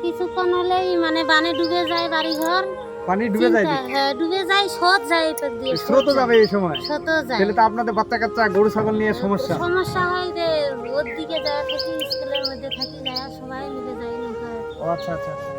কিছুক্ষণ হলেই মানে বানে ডুবে যায় বাড়িঘর। পানি ডুবে যায়? হ্যাঁ ডুবে যায়, স্রোত যায় এপার দিয়ে। স্রোত যাবে এই সময়? স্রোত যায়। তাহলে তো আপনাদের বাচ্চা কাচ্চা গরু ছাগল নিয়ে সমস্যা। সমস্যা হয় যে ওর দিকে যায় থাকি, স্কুলের মধ্যে থাকি যায় সবাই মিলে যাই নৌকায়। ও আচ্ছা আচ্ছা আচ্ছা।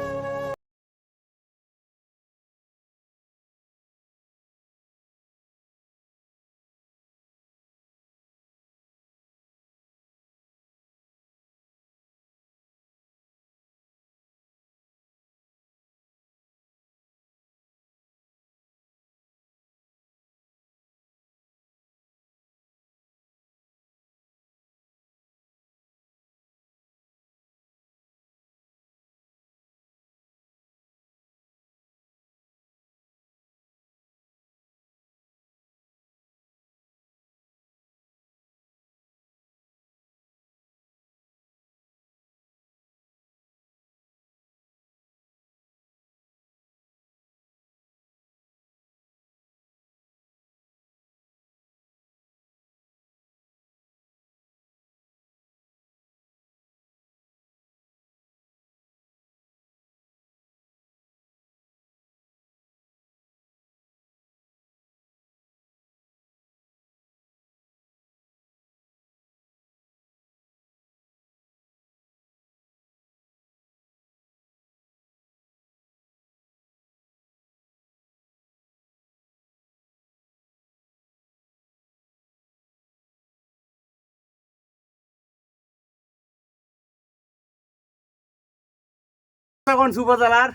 উপজেলার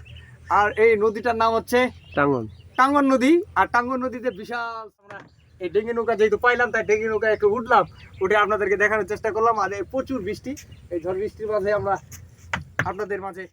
আর এই নদীটার নাম হচ্ছে টাঙ্গন। টাঙ্গন নদী। আর টাঙ্গন নদীতে বিশাল আমরা এই ডেঙ্গি নৌকা যেহেতু পাইলাম তাই ডেঙ্গি নৌকা একটু উঠলাম, উঠে আপনাদেরকে দেখানোর চেষ্টা করলাম। আর এই প্রচুর বৃষ্টি, এই ঝড় বৃষ্টির মাঝে আমরা আপনাদের মাঝে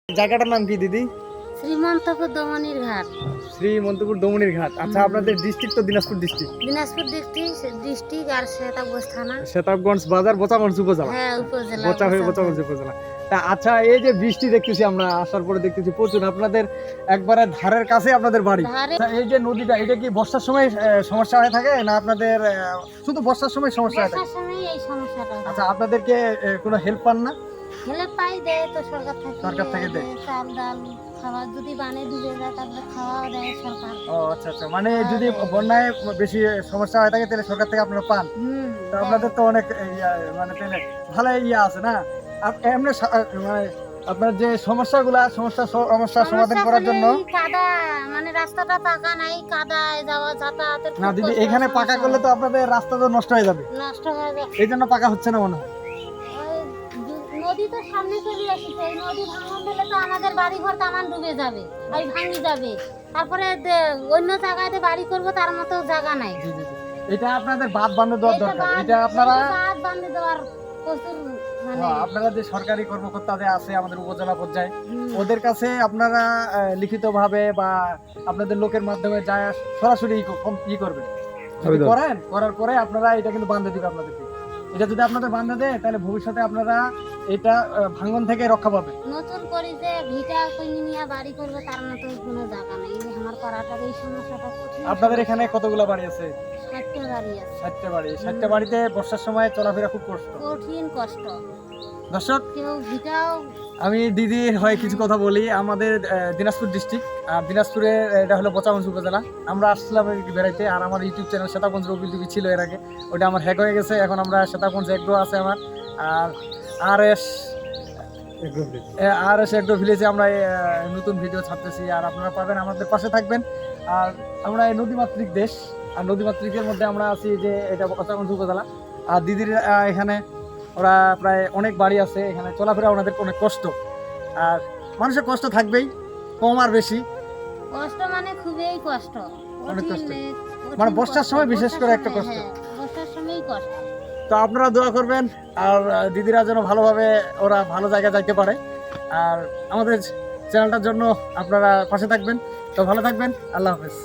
জায়গাটার নাম কি দিদি? শ্রীমন্তপুর দমনির ঘাট। শ্রীমন্তপুর দমনির ঘাট। আচ্ছা, আপনাদের ডিস্ট্রিক্ট তো দিনাজপুর ডিস্ট্রিক্ট। দিনাজপুর ডিস্ট্রিক্ট আর সেতাবগঞ্জ থানা। সেতাবগঞ্জ বাজার, বোচাগঞ্জ উপজেলা। হ্যাঁ উপজেলা। বোচা হয়ে বোচাগঞ্জ উপজেলা। তা আচ্ছা, এই যে বৃষ্টি দেখতেছি আমরা আসার পরে দেখতেছি প্রচুর, আপনাদের একবারে ধারের কাছে আপনাদের বাড়ি। আচ্ছা, এই যে নদীটা, এটা কি বর্ষার সময় সমস্যা হয়ে থাকে না আপনাদের শুধু বর্ষার সময় সমস্যা হয়ে থাকে? বর্ষার সময় এই সমস্যাটা। আচ্ছা, আপনাদেরকে কোনো হেল্প পান না? হেল্প পাই দেয় তো সরকার থেকে। সরকার থেকে দেয় চাল ডাল খাবার, যদি বানে ডুবে যায় তাহলে খাওয়া দেয় সরকার। ও আচ্ছা আচ্ছা, মানে যদি বন্যায় বেশি সমস্যা হয়ে থাকে তাহলে সরকার থেকে আপনারা পান। তো আপনাদের তো অনেক মানে তাহলে ভালো আছে না? এমনি মানে আপনার যে সমস্যা সমাধান করার জন্য কাদা, মানে রাস্তাটা পাকা নাই, কাদায় যাওয়া যাতায়াতের না দিদি, এখানে পাকা করলে তো আপনাদের রাস্তা তো নষ্ট হয়ে যাবে। নষ্ট হয়ে যাবে, এই জন্য পাকা হচ্ছে না মনে হয়। নদী তো সামনে চলে আসছে, এই নদী ভাঙন দিলে তো আমাদের বাড়ি ঘর তামান ডুবে যাবে, আর ভাঙি যাবে। তারপরে অন্য জায়গায় বাড়ি করব, তার মতো জায়গা নাই। জি জি জি, এটা আপনাদের বাঁধ বাঁধে দেওয়ার দরকার। এটা আপনারা বাঁধ বাঁধে দেওয়ার প্রচুর, মানে আপনারা যে সরকারি কর্মকর্তাদের আছে আমাদের উপজেলা পর্যায়ে, ওদের কাছে আপনারা লিখিতভাবে বা আপনাদের লোকের মাধ্যমে যায় সরাসরি ই করবেন, করার পরে আপনারা এটা কিন্তু বাঁধে দিবে আপনাদেরকে। এটা যদি আপনাদের বাঁধে দেয় তাহলে ভবিষ্যতে আপনারা এটা ভাঙন থেকে রক্ষা পাবে। নতুন করে যে ভিটা কিনে নিয়ে বাড়ি করবে তার মতো কোনো জায়গা নেই। আমার করাটার এই সমস্যাটা কঠিন। আপনাদের এখানে কতগুলো বাড়ি আছে? 60টা বাড়ি আছে। 60টা বাড়ি। 60টা বাড়িতে বর্ষার সময় চলাফেরা খুব কঠিন কষ্ট। দর্শক, কেউ ভিটাও আমি দিদি হয় কিছু কথা বলি। আমাদের দিনাজপুর ডিস্ট্রিক্ট, আর দিনাজপুরে এটা হলো বোচাগঞ্জ উপজেলা। আমরা আসছিলাম বেড়াইতে, আর আমার ইউটিউব চ্যানেল সেতাবগঞ্জ রবি টিভি ছিল এর আগে, ওটা আমার হ্যাক হয়ে গেছে। এখন আমরা সেতাবগঞ্জ এগ্রো আছে আমার, আর আর এস এগ্রো ভিলেজে আমরা নতুন ভিডিও ছাড়তেছি, আর আপনারা পাবেন, আমাদের পাশে থাকবেন। আর আমরা এই নদীমাতৃক দেশ, আর নদীমাতৃকের মধ্যে আমরা আছি যে এটা বোচাগঞ্জ উপজেলা। আর দিদির এখানে ওরা প্রায় অনেক বাড়ি আছে, এখানে চলাফেরা ওনাদের অনেক কষ্ট। আর মানুষের কষ্ট থাকবেই, কম আর বেশি। কষ্ট মানে খুবই কষ্ট, অনেক কষ্ট। কঠিন মানে বর্ষার কষ্ট, সময় বিশেষ করে বর্ষার একটা সময়, কষ্ট। হ্যাঁ, বর্ষার সময়ই কষ্ট। তো আপনারা দোয়া করবেন আর দিদিরা যেন ভালোভাবে ওরা ভালো জায়গায় যাইতে পারে। আর আমাদের চ্যানেলটার জন্য আপনারা পাশে থাকবেন। তো ভালো থাকবেন, আল্লাহ হাফেজ।